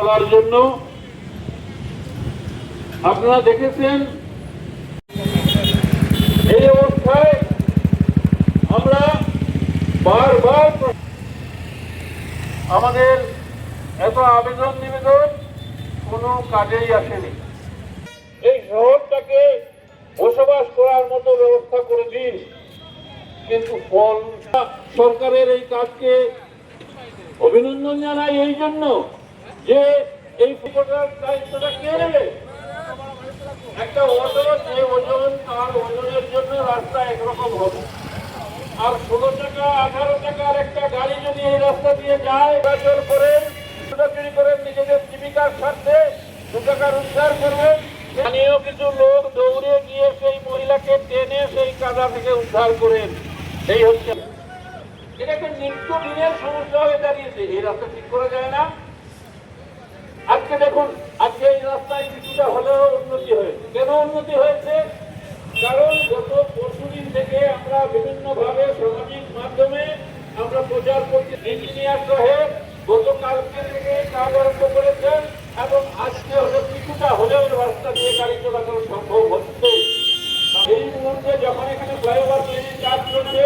করার জন্য। আপনারা দেখেছেন এই অবস্থায় আমরা বারবার আমাদের এত আবেদন নিবেদন কোনো কাজেই আসেনি। এই শহরটাকে বসবাস করার মতো ব্যবস্থা করে দিন, কিন্তু ফল সরকারের এই কাজকে অভিনন্দন জানাই এই জন্য যে এই ফুটবলের দায়িত্বটা কে নেবে। একটা অটো যে ওজন তার ওজনের জন্য রাস্তা একরকম হবে, আর 16 টাকা 18 টাকার একটা গাড়ি যদি এই রাস্তা দিয়ে যায় চলাচল করেন চুরি করেন নিজেদের জীবিকার স্বার্থে 2 টাকা রোজগার করবেন, স্থানীয় কিছু লোক দৌড়ে গিয়ে সেই মহিলাকে টেনে সেই কাদা থেকে উদ্ধার করেন। এই হচ্ছে এটা একটা নিত্যদিনের সমস্যা হয়ে দাঁড়িয়েছে। এই রাস্তা ঠিক করা যায় না। আজকে দেখুন, আজকে এই রাস্তায় কিছুটা হলেও উন্নতি হয়েছে। কেন উন্নতি হয়েছে? কারণ গত পরশুদিন থেকে আমরা বিভিন্ন ভাবে সামাজিক মাধ্যমে আমরা প্রচার করছি। ইঞ্জিনিয়ার সাহেব গতকালকে থেকে কাজ আরম্ভ করেছেন এবং আজকে হলেও কিছুটা হলেও রাস্তা দিয়ে গাড়ি চলাচল সম্ভব হচ্ছে। এই মুহূর্তে যখন এখানে ফ্লাইওভার তৈরির কাজ চলছে,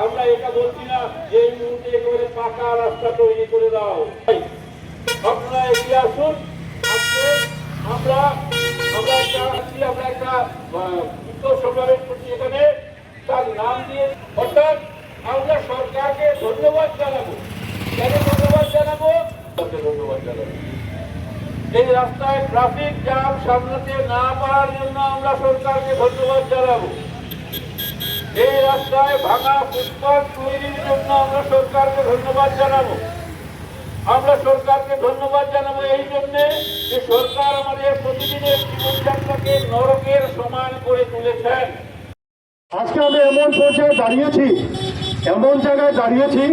আমরা এটা বলছি না যে এই মুহূর্তে একেবারে পাকা রাস্তা তৈরি করে দাও। আপনারা এগিয়ে আসুন। আজকে আমরা একটা সমাবেশ করছি এখানে, তার নাম দিয়ে অর্থাৎ আমরা সরকারকে ধন্যবাদ জানাবো। কেন ধন্যবাদ জানাবো? ধন্যবাদ জানাবো এই রাস্তায় ট্রাফিক জ্যাম সামলাতে না পারার জন্য আমরা সরকারকে ধন্যবাদ জানাবো। এই রাস্তায় ভাঙা ফুটপাথ তৈরির জন্য আমরা সরকারকে ধন্যবাদ জানাবো। আমরা সরকারকে ধন্যবাদ জানাবো এই জন্যে যে সরকার আমাদের প্রতিদিনের জীবনযাত্রাকে নরকের সমান করে তুলেছেন। আজকে আমি এমন পর্যায়ে দাঁড়িয়েছি, এমন জায়গায় দাঁড়িয়েছি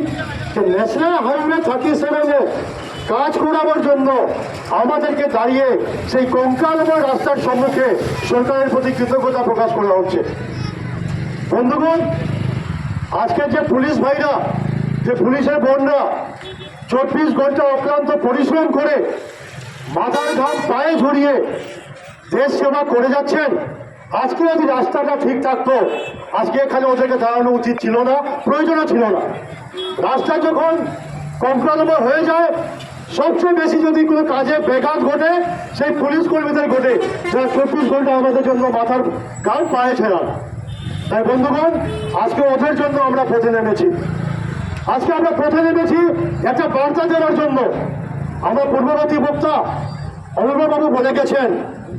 যে ন্যাশনাল হাইওয়ে 37-এ কাজ করাবার জন্য আমাদেরকে দাঁড়িয়ে সেই কঙ্কালময় রাস্তার সম্মুখে সরকারের প্রতি কৃতজ্ঞতা প্রকাশ করা হচ্ছে। বন্ধুগণ, আজকে যে পুলিশ ভাইরা, যে পুলিশের বোনরা 24 ঘন্টা অক্লান্ত পরিশ্রম করে মাথার ঘাম পায়ে ঝরিয়ে দেশ সেবা করে যাচ্ছেন, আজকে যদি রাস্তাটা ঠিক থাকতো আজকে এখানে ওদেরকে দাঁড়ানো উচিত ছিল না, প্রয়োজনও ছিল না। রাস্তা যখন কম্প্রোমাইজ হয়ে যায়, সবচেয়ে বেশি যদি কোনো কাজে ব্যাঘাত ঘটে সেই পুলিশ কর্মীদের ঘটে, যারা 24 ঘন্টা আমাদের জন্য মাথার ঘাম পায়ে ছেড়ান। তাই বন্ধুগণ, আজকে ওদের জন্য আমরা পথে নেমেছি। আজকে আমরা পথে নেমেছি একটা বার্তা দেওয়ার জন্য। আমরা পূর্ববর্তী বক্তা অনুব্রবাবু বলে গেছেন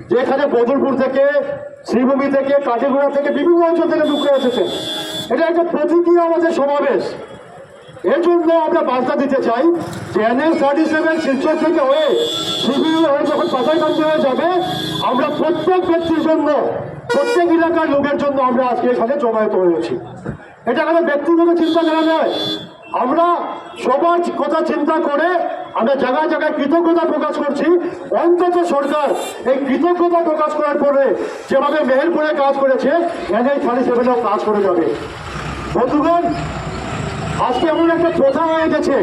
যে এখানে বদলপুর থেকে, শ্রীভূমি থেকে, কাটিগুড়া থেকে, বিভিন্ন অঞ্চল থেকে ঢুকে এসেছে। এটা একটা প্রতীকী আমাদের সমাবেশ। এর জন্য আমরা বার্তা দিতে চাই যে NH 37 শিলচর থেকে হয়ে শিবির হয়ে যখন পাতাইগঞ্জ হয়ে যাবে, আমরা প্রত্যেক ব্যক্তির জন্য, প্রত্যেক এলাকার লোকের জন্য আমরা আজকে এখানে জমায়েত হয়েছি। এটা কোনো ব্যক্তিগত চিন্তাধারা নয়। আমরা সবার কথা চিন্তা করে আমরা জায়গায় জায়গায় কৃতজ্ঞতা প্রকাশ করছি। অন্তত সরকার এই কৃতজ্ঞতা প্রকাশ করার পরে যেভাবে মেহেরপুরে কাজ করেছে, NH 37-এও কাজ করে যাবে। বন্ধুগণ, আজকে এমন একটা প্রথা হয়ে গেছে,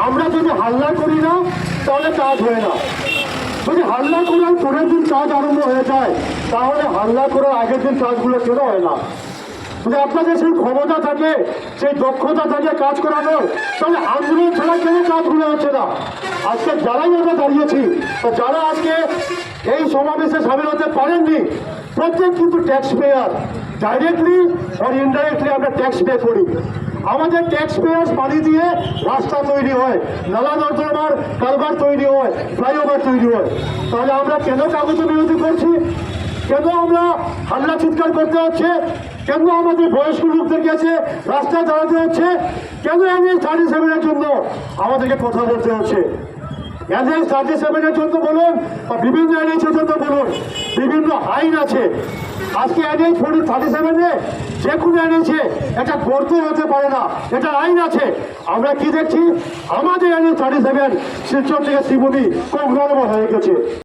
আমরা যদি হাল্লা করি না তাহলে কাজ হয় না। যদি হাল্লা করার পরের দিন কাজ আরম্ভ হয়ে যায়, তাহলে হাল্লা করার আগের দিন কাজগুলো কেন হয় না? যদি আপনাদের সেই ক্ষমতা থাকে, সেই দক্ষতা থাকে কাজ করানোর, তাহলে আন্দোলন ছাড়া কেন কাজগুলো হচ্ছে না? আজকে যারাই আমরা দাঁড়িয়েছি, যারা আজকে এই সমাবেশে সামিল হতে পারেননি, প্রত্যেক কিন্তু ট্যাক্স পেয়ার। ডাইরেক্টলি আর ইনডাইরেক্টলি আমরা ট্যাক্স পে করি। আমাদের ট্যাক্স পেয়ার্স মানি দিয়ে রাস্তা তৈরি হয়, নালা নর্দমার কালভার তৈরি হয়, ফ্লাইওভার তৈরি হয়। তাহলে আমরা কেন কাগজ বিরোধী করছি? কেন আমরা হাল্লা চিৎকার করতে হচ্ছে? কেন আমাদের বয়স্ক লোকদের কাছে রাস্তায় দাঁড়াতে হচ্ছে? কেন NH 37-এর জন্য আমাদেরকে কথা বলতে হচ্ছে? NH 37-এর জন্য বলুন বা বিভিন্ন NH-এর জন্য বলুন, বিভিন্ন আইন আছে। আজকে NH 37-এ যে কোনো NH-এ একটা গর্ত হতে পারে না, এটা আইন আছে। আমরা কি দেখছি? আমাদের NH 37 শিলচর থেকে শ্রীভূমি কংগ্রাম হয়ে গেছে।